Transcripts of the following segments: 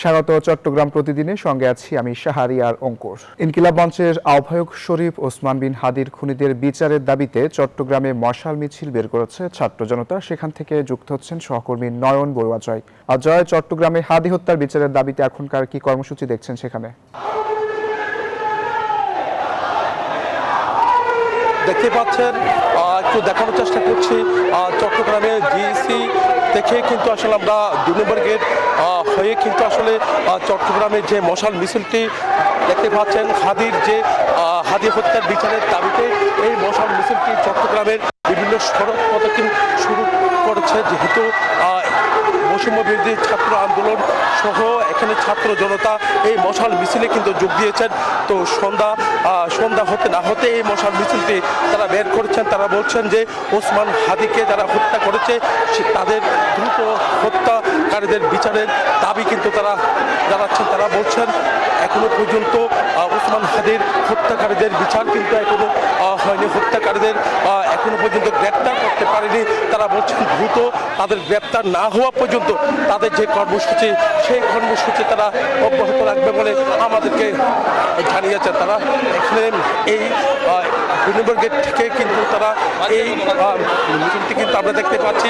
স্বাগত চট্টগ্রাম প্রতিদিনে, সঙ্গে আছি আমি শাহরিয়ার অঙ্কুর। ইনকিলাব মঞ্চের আহ্বায়ক শরীফ ওসমান বিন হাদির খুনিদের বিচারের দাবিতে চট্টগ্রামে মশাল মিছিল বের করেছে ছাত্র জনতা। সেখান থেকে যুক্ত হচ্ছেন সহকর্মী নয়ন বড়ুয়া জয়। আর জয়, চট্টগ্রামে হাদি হত্যার বিচারের দাবিতে এখনকার কি কর্মসূচি দেখছেন সেখানে? দেখতে পাচ্ছেন, একটু দেখানোর চেষ্টা করছি চট্টগ্রামে জিইসি দেখে কিন্তু আসলে আমরা 2 নম্বর গেট হয়ে কিন্তু আসলে চট্টগ্রামের যে মশাল মিছিলটি দেখতে পাচ্ছেন, হাদি হত্যার বিচারের দাবিতে এই মশাল মিছিলটি চট্টগ্রামের বিভিন্ন সড়ক প্রদক্ষিণ শুরু করেছে। যেহেতু বৈষম্য বিরোধী ছাত্র আন্দোলন সহ এখানে ছাত্র জনতা এই মশাল মিছিলে কিন্তু যোগ দিয়েছেন। তো সন্ধ্যা হতে না হতে এই মশাল মিছিলটি তারা বের করেছেন। তারা বলছেন যে ওসমান হাদিকে যারা হত্যা করেছে তাদের দ্রুত হত্যাকারীদের বিচারের দাবি কিন্তু তারা জানাচ্ছেন। তারা বলছেন এখনো পর্যন্ত ওসমান হাদির হত্যাকারীদের বিচার কিন্তু এখনো হয়নি, হত্যাকারীদের এখনো পর্যন্ত গ্রেপ্তার করতে পারেনি। তারা বলছেন দ্রুত তাদের গ্রেপ্তার না হওয়া পর্যন্ত তাদের যে কর্মসূচি সেই কর্মসূচি তারা অব্যাহত রাখবে বলে আমাদেরকে জানিয়েছেন। তারা এখানে এই 2 নম্বর গেট থেকে কিন্তু তারা এই মিছিলটি কিন্তু আমরা দেখতে পাচ্ছি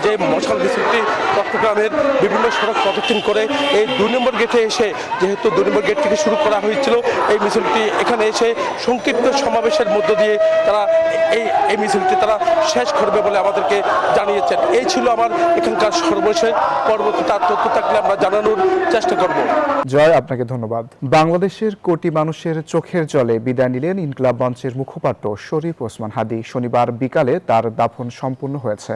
যে মশাল মিছিলটি চট্টগ্রামের বিভিন্ন সড়ক প্রদক্ষিণ করে এই 2 নম্বর গেটে এসে, যেহেতু 2 নম্বর গেট থেকে শুরু করা হয়েছিল এই মিছিলটি, এখানে এসে সংক্ষিপ্ত সমাবেশের মধ্য দিয়ে তারা এই মিছিলটি তারা শেষ করবে বলে আমাদেরকে জানিয়েছেন। এই ছিল আমার এখানকার সর্বশেষ। পরবর্তী তার তথ্য থাকলে আমরা জানানোর চেষ্টা করব। জয়, আপনাকে ধন্যবাদ। বাংলাদেশের কোটি মানুষের চোখের জলে বিদায় নিলেন ইনকিলাব মঞ্চের মুখপাত্র শরীফ ওসমান হাদি। শনিবার বিকালে তার দাফন সম্পূর্ণ হয়েছে।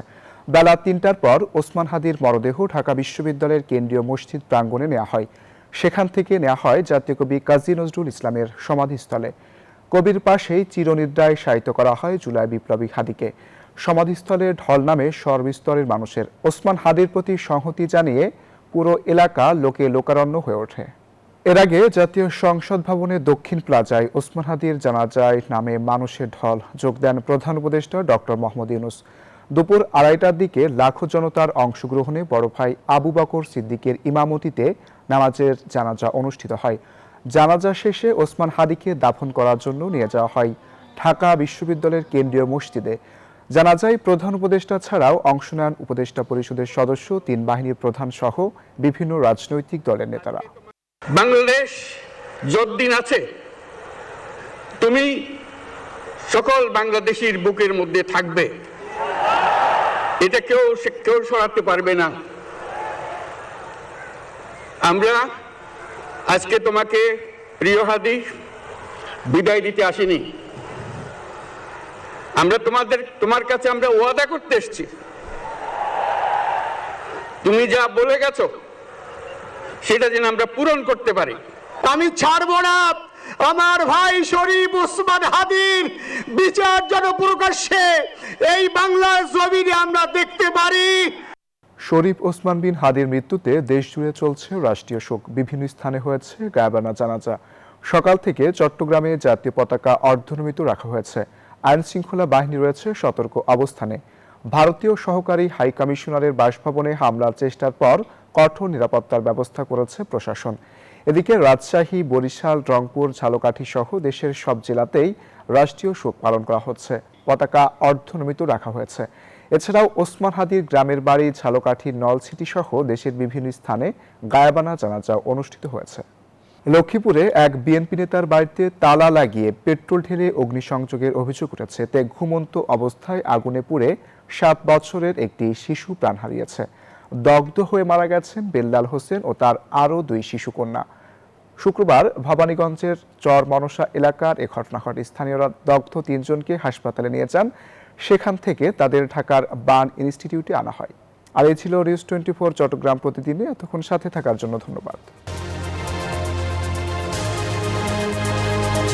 বেলা 3টার পর ওসমান হাদির মরদেহ ঢাকা বিশ্ববিদ্যালয়ের কেন্দ্রীয় মসজিদ প্রাঙ্গণে নেওয়া হয়। সেখান থেকে নেওয়া হয় জাতীয় কবি কাজী নজরুল ইসলামের সমাধিস্থলে। কবির পাশেই চিরনিদ্রায় শায়িত করা হয় জুলাই বিপ্লবী হাদিকে। সমাধিস্থলে ঢল নামে সর্বস্তরের মানুষের। ওসমান হাদির প্রতি সংহতি জানিয়ে পুরো এলাকা লোকে লোকারণ্য হয়ে ওঠে। এর আগে জাতীয় সংসদ ভবনের দক্ষিণ প্লাজায় ওসমান হাদির জানাজায় নামে মানুষের ঢল যোগ দেন প্রধান উপদেষ্টা ডক্টর মোহাম্মদ ইউনূস। দুপুর 2:30টার দিকে লাখো জনতার অংশগ্রহণে বড় ভাই আবু বকর সিদ্দিকের ইমামতিতে নামাজের জানাজা অনুষ্ঠিত হয়। জানাজা শেষে ওসমান হাদিকে দাফন করার জন্য নিয়ে যাওয়া হয় ঢাকা বিশ্ববিদ্যালয়ের কেন্দ্রীয় মসজিদে। জানাজায় প্রধান উপদেষ্টা ছাড়াও অংশ নেন উপদেষ্টা পরিষদের সদস্য, 3 বাহিনীর প্রধান সহ বিভিন্ন রাজনৈতিক দলের নেতারা। বাংলাদেশ যতদিন আছে তুমি সকল বাংলাদেশির বুকের মধ্যে থাকবে, এটা কেউ সরাতে পারবে না। আমরা আজকে তোমাকে প্রিয় হাদি বিদায় দিতে আসিনি। আমরা তোমার কাছে আমরা ওয়াদা করতে এসেছি, তুমি যা বলে গেছো সেটা যেন আমরা পূরণ করতে পারি। আমি ছাড়বো না আমার ভাই শরীফ ওসমান হাদির বিচার যেন প্রকাশ্যে এই বাংলার জমিনে আমরা দেখতে পারি। শরীফ ওসমান বিন হাদির মৃত্যুতে দেশ জুড়ে চলছে রাষ্ট্রীয় শোক। বিভিন্ন স্থানে হয়েছে গায়বানা জানাজা। সকাল থেকে চট্টগ্রামে জাতীয় পতাকা অর্ধনমিত রাখা হয়েছে। আইন শৃঙ্খলা বাহিনী রয়েছে সতর্ক অবস্থানে। ভারতীয় সহকারী হাই কমিশনারের বাসভবনে হামলার চেষ্টার পর কঠোর নিরাপত্তার ব্যবস্থা করেছে প্রশাসন। এদিকে রাজশাহী, বরিশাল, রংপুর, ঝালকাঠি সহ দেশের সব জেলাতেই রাষ্ট্রীয় শোক পালন করা হচ্ছে। পতাকা অর্ধনমিত রাখা হয়েছে। এছাড়াও ওসমান হাদির গ্রামের বাড়ি ঝালকাঠির নলছিটি সহ দেশের বিভিন্ন স্থানে গায়বানা জানাজা অনুষ্ঠিত হয়েছে। লক্ষ্মীপুরে এক বিএনপি নেতার বাড়িতে তালা লাগিয়ে পেট্রোল ঢেলে অগ্নিসংযোগের অভিযোগ উঠেছে। এতে ঘুমন্ত অবস্থায় আগুনে পুড়ে 7 বছরের একটি শিশু প্রাণ হারিয়েছে। দগ্ধ হয়ে মারা গেছেন বেল্লাল হোসেন ও তার আরও 2 শিশুকন্যা। শুক্রবার ভবানীগঞ্জের চর মনসা এলাকার এ ঘটনা ঘটে। স্থানীয়রা দগ্ধ 3 জনকে হাসপাতালে নিয়ে যান। সেখান থেকে তাদের ঢাকার বার্ন ইনস্টিটিউটে আনা হয়। আর এই ছিল নিউজ 24 চট্টগ্রাম প্রতিদিনে। এতক্ষণ সাথে থাকার জন্য ধন্যবাদ।